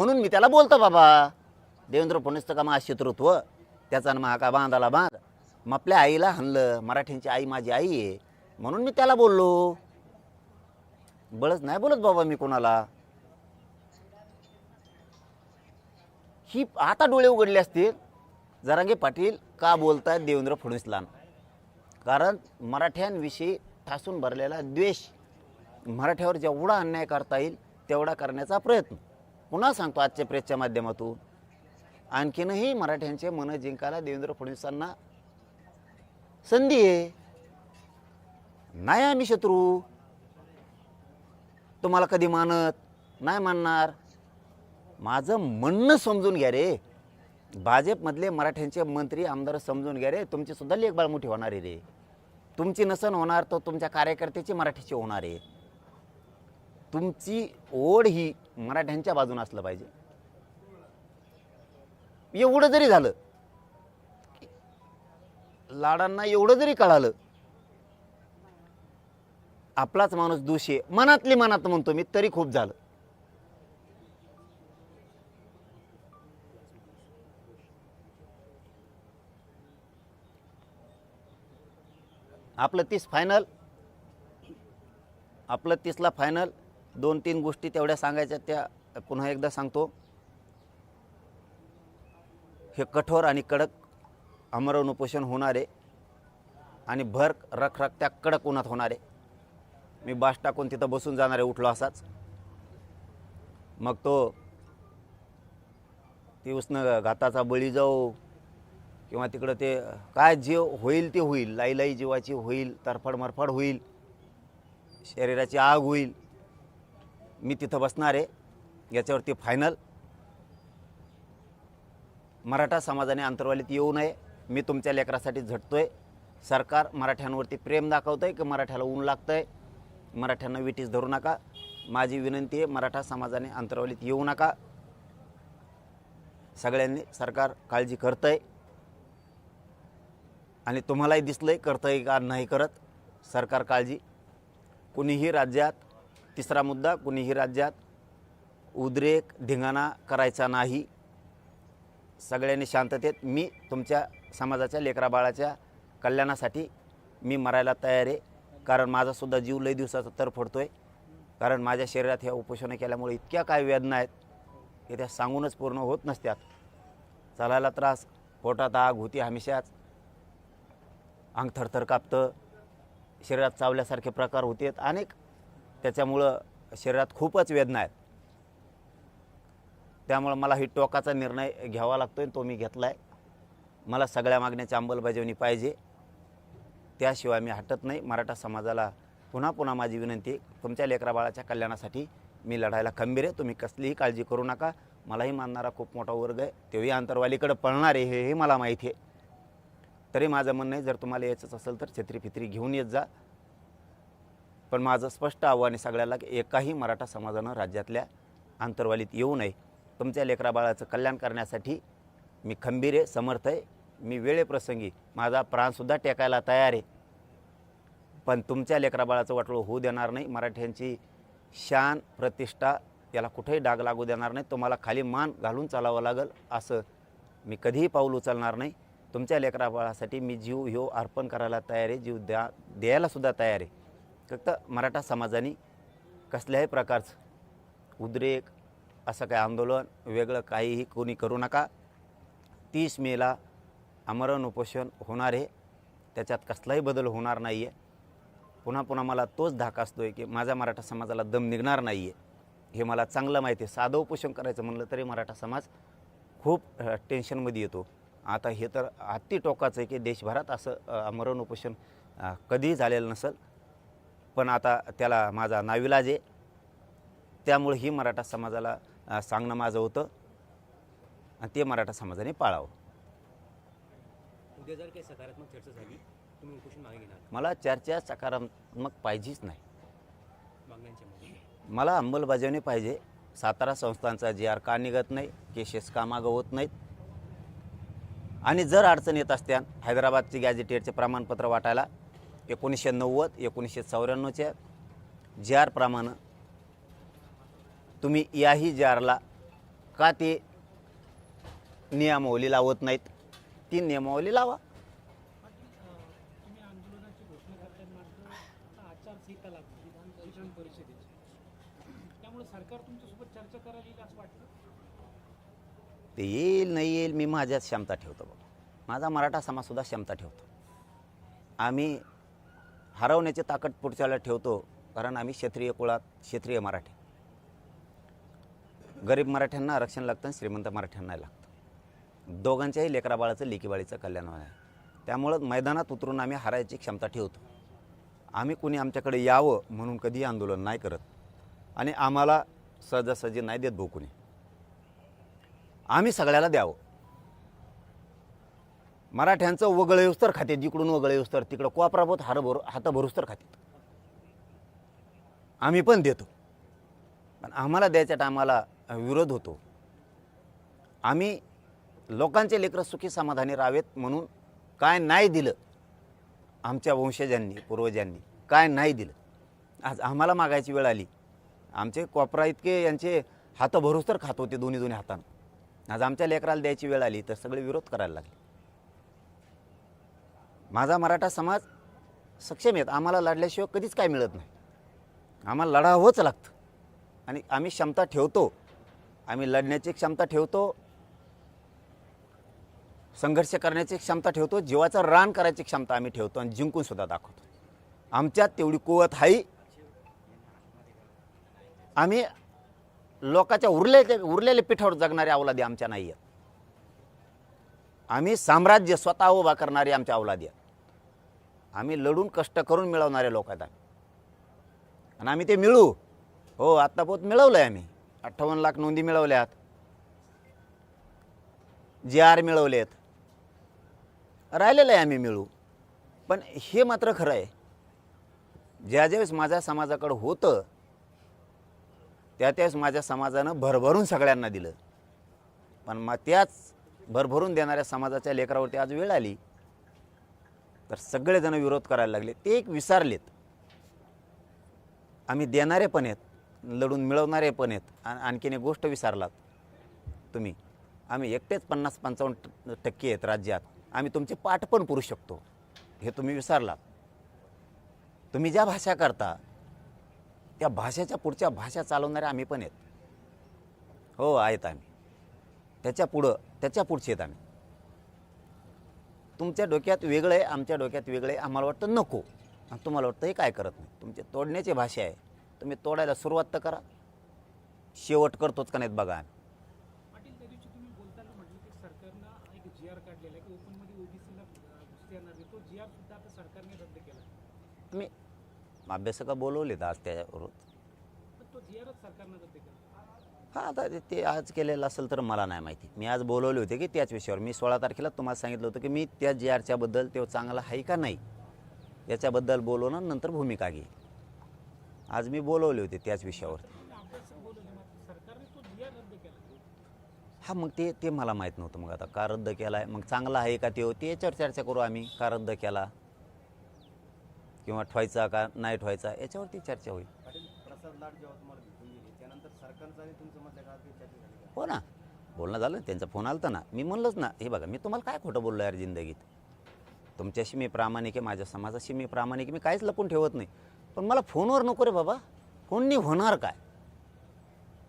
म्हणून मी त्याला बोलतो बाबा देवेंद्र फडणवीसचं का माझं शत्रुत्व त्याचा मग का बांधाला बांध मग आपल्या आईला हाणलं मराठ्यांची आई माझी आई आहे म्हणून मी त्याला बोललो बळच नाही बोलत बाबा मी कोणाला ही आता डोळे उघडले असतील जरांगे पाटील का बोलतायत देवेंद्र फडणवीसला कारण मराठ्यांविषयी ठासून भरलेला द्वेष मराठ्यावर जेवढा अन्याय करता येईल तेवढा करण्याचा प्रयत्न पुन्हा सांगतो आजच्या प्रेसच्या माध्यमातून आणखीनही मराठ्यांचे मन जिंकायला देवेंद्र फडणवीसांना संधी आहे नाही आम्ही शत्रू तुम्हाला कधी मानत नाही मानणार माझं म्हणणं समजून घ्या रे भाजपमधले मराठ्यांचे मंत्री आमदार समजून घ्या रे तुमची सुद्धा लेखबाळ मोठी होणार आहे रे तुमची नसन होणार तर तुमच्या कार्यकर्त्याची मराठीची होणार आहे तुमची ओढ ही मराठ्यांच्या बाजूने असलं पाहिजे एवढं जरी झालं लाडांना एवढं जरी कळालं आपलाच माणूस दोषी आहे मनातली मनात म्हणतो मी तरी खूप झालं आपलं 30 फायनल आपलं 30ला फायनल 2-3 गोष्टी तेवढ्या सांगायच्या त्या पुन्हा एकदा सांगतो हे कठोर आणि कडक आमरण उपोषण होणार आहे आणि भर रखरखत्या कडक उन्हात होणार आहे मी बास टाकून तिथं बसून जाणार आहे उठलो असाच मग तो ती उष्ण घाताचा बळी जाऊ किंवा तिकडं ते काय जीव होईल ते होईल लाई जीवाची होईल तरफड मरफड होईल शरीराची आग होईल मी तिथं बसणार आहे याच्यावरती फायनल मराठा समाजाने अंतर्वालीत येऊ नये मी तुमच्या लेकरासाठी झटतोय सरकार मराठ्यांवरती प्रेम दाखवतंय की मराठ्याला ऊन लागतंय मराठ्यांना विटीस धरू नका माझी विनंती आहे मराठा समाजाने अंतर्वालीत येऊ नका सगळ्यांनी सरकार काळजी करतंय आणि तुम्हालाही दिसलंय करतंय का नाही करत सरकार काळजी कुणीही राज्यात तिसरा मुद्दा कुणीही राज्यात उद्रेक धिंगाणा करायचा नाही सगळ्यांनी शांततेत मी तुमच्या समाजाच्या लेकराबाळाच्या कल्याणासाठी मी मरायला तयार आहे कारण माझासुद्धा जीव लई दिवसाचा तरफडतोय कारण माझ्या शरीरात ह्या उपोषणं केल्यामुळे इतक्या काय वेदना आहेत की त्या सांगूनच पूर्ण होत नसत्यात चालायला त्रास पोटात आग होती हमेशाच अंग थरथर कापतं शरीरात चावल्यासारखे प्रकार होते अनेक त्याच्यामुळं शरीरात खूपच वेदना आहेत त्यामुळं मला ही टोकाचा निर्णय घ्यावा लागतोय तो मी घेतला आहे मला सगळ्या मागण्याची अंमलबजावणी पाहिजे त्याशिवाय मी हटत नाही मराठा समाजाला पुन्हा पुन्हा माझी विनंती तुमच्या लेकराबाळाच्या कल्याणासाठी मी लढायला खंबीर आहे तुम्ही कसलीही काळजी करू नका मलाही मानणारा खूप मोठा वर्ग आहे तेही अंतर्वालीकडे पळणार आहे हे मला माहिती आहे तरी माझं म्हणणं आहे जर तुम्हाला यायचंच असेल तर छत्री फित्री घेऊन येत जा पण माझं स्पष्ट आव्हान आहे सगळ्याला की एकाही मराठा समाजानं राज्यातल्या अंतर्वालीत येऊ नये तुमच्या लेकराबाळाचं कल्याण करण्यासाठी मी खंबीर आहे समर्थ आहे मी वेळेप्रसंगी माझा प्राणसुद्धा टेकायला तयार आहे पण तुमच्या लेकराबाळाचं वाटोळं होऊ देणार नाही मराठ्यांची शान प्रतिष्ठा याला कुठेही डाग लागू देणार नाही तुम्हाला खाली मान घालून चालावं लागेल असं मी कधीही पाऊल उचलणार नाही तुमच्या लेकराबाळासाठी मी जीव ह्यो अर्पण करायला तयार आहे जीव द्यायलासुद्धा तयार आहे फक्त मराठा समाजाने कसल्याही प्रकारचं उद्रेक असं काय आंदोलन वेगळं काहीही कोणी करू नका 30 मेला आमरण उपोषण होणार आहे त्याच्यात कसलाही बदल होणार नाही आहे पुन्हा पुन्हा मला तोच धाक असतो आहे की माझ्या मराठा समाजाला दम निघणार नाही आहे हे मला चांगलं माहिती आहे साधं उपोषण करायचं म्हणलं तरी मराठा समाज खूप टेन्शनमध्ये येतो आता हे तर अति टोकाचं आहे की देशभरात असं आमरण उपोषण कधीही झालेलं नसेल पण आता त्याला माझा नाविलाज आहे त्यामुळे ही मराठा समाजाला सांगणं माझं होतं आणि ते मराठा समाजाने पाळावं उद्या जर काही सकारात्मक चर्चा झाली तुम्ही उपोषण मागे घेणार मला चर्चा सकारात्मक पाहिजेच नाही मागण्यांच्या मला अंमलबजावणी पाहिजे सातारा संस्थांचा जी आर का निघत नाही केसेस का मागं होत नाहीत आणि जर अडचण येत असत्या हैदराबादची गॅझेटेडचे प्रमाणपत्र वाटायला 1990 1994च्या जी आर प्रमाणे तुम्ही याही जी आरला का ते नियमावली लावत नाहीत? ती नियमावली लावा. तुम्ही आंदोलनाची घोषणा करताना आता आचारसंहिता लागली विधान परिषदेची, त्यामुळे सरकार तुमच्यासोबत चर्चा करायला येईल असं वाटतं? ते येईल नाही येईल मी माझ्याच क्षमता ठेवतो बाबा. माझा मराठा समाजसुद्धा क्षमता ठेवतो. आम्ही हरवण्याची ताकद पुढच्याला ठेवतो, कारण आम्ही क्षत्रिय कुळात क्षत्रिय मराठी. गरीब मराठ्यांना आरक्षण लागतं आणि श्रीमंत मराठ्यांना लागतं. दोघांच्याही लेकराबाळाचं लेकीबाळीचं कल्याण आहे. त्यामुळं मैदानात उतरून आम्ही हारायची क्षमता ठेवतो. आम्ही कुणी आमच्याकडे यावं म्हणून कधीही आंदोलन नाही करत आणि आम्हाला सहजासहजी नाही देत भाऊ कुणी. आम्ही सगळ्याला द्यावं. मराठ्यांचं वगळ येऊस तर खाते, जिकडून वगळ येऊस तर तिकडं कोपराबोत हात भरूस तर खाते. आम्ही पण देतो, पण आम्हाला द्यायच्या टायमाला विरोध होतो. आम्ही लोकांचे लेकरं सुखी समाधानी राहावेत म्हणून काय नाही दिलं आमच्या वंशजांनी पूर्वजांनी, काय नाही दिलं. आज आम्हाला मागायची वेळ आली. आमचे कोपरा इतके यांचे हात भरूस तर खात होते दोन्ही हातानं. आज आमच्या लेकराला द्यायची वेळ आली तर सगळे विरोध करायला लागले. माझा मराठा समाज सक्षम आहेत. आम्हाला लढल्याशिवाय कधीच काय मिळत नाही. आम्हाला लढावंच लागतं आणि आम्ही क्षमता ठेवतो. आम्ही लढण्याची क्षमता ठेवतो, संघर्ष करण्याची क्षमता ठेवतो, जीवाचं रान करायची क्षमता आम्ही ठेवतो आणि जिंकूनसुद्धा दाखवतो. आमच्यात तेवढी कुवत आहे. आम्ही लोकांच्या उरलेल्या पिठावर जगणारे अवलादी आमच्या नाही आहेत. आम्ही साम्राज्य स्वतः उभा करणारे आमच्या अवलादी आहेत. आम्ही लढून कष्ट करून मिळवणारे लोक आहेत आणि आम्ही ते मिळू. हो, आत्तापोत मिळवलं आहे. आम्ही 58 लाख नोंदी मिळवल्यात, GR मिळवलेत, राहिलेलं आहे आम्ही मिळू. पण हे मात्र खरं आहे, ज्यावेळेस माझ्या समाजाकडं होतं त्यावेळेस माझ्या समाजानं भरभरून सगळ्यांना दिलं. पण मग त्याच भरभरून देणाऱ्या समाजाच्या लेकरावरती आज वेळ आली तर सगळेजण विरोध करायला लागले. ते एक विसरलेत. आम्ही देणारे पण आहेत, लढून मिळवणारे पण आहेत. आणखीन एक गोष्ट विसरलात तुम्ही, आम्ही एकटेच 50-55% आहेत राज्यात. आम्ही तुमचे पाठ पण पुरू शकतो, हे तुम्ही विसरलात. तुम्ही ज्या भाषा करता त्या भाषेच्या पुढच्या भाषा चालवणारे आम्ही पण आहेत. हो आहेत आम्ही. त्याच्या पुढचे आहेत आम्ही. तुमच्या डोक्यात वेगळं आहे, आमच्या डोक्यात वेगळं आहे. आम्हाला वाटतं नको आणि तुम्हाला वाटतं हे काय करत नाही. तुमचे तोडण्याची भाषा आहे. तुम्ही तोडायला सुरुवात तर करा, शेवट करतोच का नाहीत बघा आम्ही. पाटील, त्या दिवशी तुम्ही बोलताना म्हटलं की सरकारनं एक GR काढलेला आहे की ओपनमध्ये OBCला घुसता येणार नाही. तो GR सुद्धा आता सरकारने रद्द केला. तुम्ही अभ्यासका बोलवलेत आज त्याच्यावर. पण तो GRच सरकारनं रद्द केला. हां, आता ते आज केलेलं असेल तर मला नाही माहिती. मी आज बोलवले होते की त्याच विषयावर. मी 16 तारखेला तुम्हाला सांगितलं होतं की मी त्या GRच्या बद्दल तो चांगला आहे का नाही याच्याबद्दल बोलवणार, नंतर भूमिका घे. आज मी बोलवले होते त्याच विषयावर. अभ्यासक बोलवले, मात्र सरकारने तो GR रद्द केला. हां, मग ते मला माहीत नव्हतं. मग आता का रद्द केला आहे, मग चांगला आहे का ते याच्यावर चर्चा करू आम्ही. का रद्द केला किंवा ठेवायचा का नाही ठेवायचा याच्यावरती चर्चा होईल. प्रसाद लाड जेव्हा तुम्हाला भेटून गेले त्यानंतर सरकारचा आणि तुमचं मधल्या काळात काही चर्चा झाली का? हो ना, बोलणं झालं. त्यांचा फोन आला ना. मी म्हणलंच ना, हे बघा मी तुम्हाला काय खोटं बोललो यार जिंदगीत. तुमच्याशी मी प्रामाणिक आहे, माझ्या समाजाशी मी प्रामाणिक आहे. मी काहीच लपून ठेवत नाही. पण मला फोनवर नको रे बाबा. फोननी होणार काय?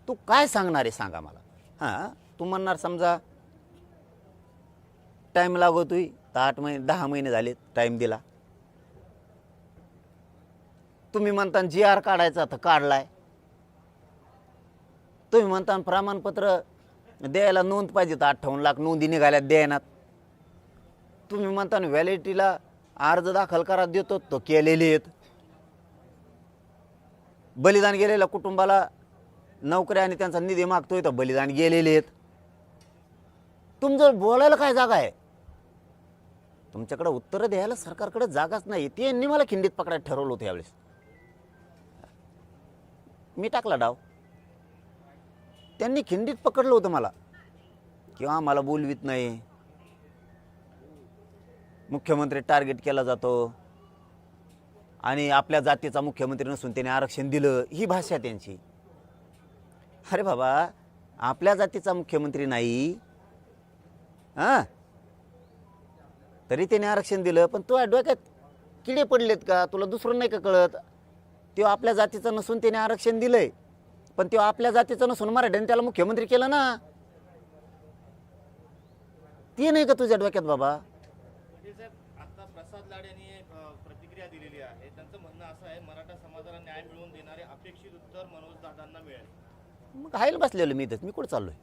तू काय सांगणार आहे सांगा मला. हां, तू म्हणणार समजा टाईम लागतोय तर 8 महिने 10 महिने झाले टाईम दिला. तुम्ही म्हणता GR काढायचा तर काढलाय. तुम्ही म्हणता प्रमाणपत्र द्यायला नोंद पाहिजे तर 58 लाख नोंदी निघाल्यात द्यायनात. तुम्ही म्हणता व्हॅलिडिटीला अर्ज दाखल करा देतो तो केलेले आहेत. बलिदान गेलेल्या कुटुंबाला नोकऱ्या आणि त्यांचा निधी मागतोय तर बलिदान गेलेले आहेत. तुमचं बोलायला काय जागा आहे? तुमच्याकडे उत्तरं द्यायला सरकारकडे जागाच नाही. त्यांनी मला खिंडीत पकडायला ठरवलं होतं यावेळेस. मी टाकला डाव. त्यांनी खिंडीत पकडलं होतं मला, किंवा मला बोलवीत नाही, मुख्यमंत्री टार्गेट केला जातो आणि आपल्या जातीचा मुख्यमंत्री नसून त्याने आरक्षण दिलं, ही भाषा त्यांची. अरे बाबा, आपल्या जातीचा मुख्यमंत्री नाही हां तरी त्याने आरक्षण दिलं. पण तो डोक्यात किडे पडलेत का? तुला दुसरं नाही का कळत? तो आपल्या जातीचा नसून त्याने आरक्षण दिलंय, पण तो आपल्या जातीचा नसून मराठ्याने त्याला मुख्यमंत्री केलं ना. ते नाही का तुझ्या डोक्यात बाबा? म्हणजे साहेब आता प्रसाद लाड यांनी प्रतिक्रिया दिलेली आहे. त्यांचं म्हणणं असं आहे, मराठा समाजाला न्याय मिळवून देणारे अपेक्षित उत्तर मनोज दादांना मिळेल. मग हायला बसलेलो मी इथंच. मी कुठं चाललोय?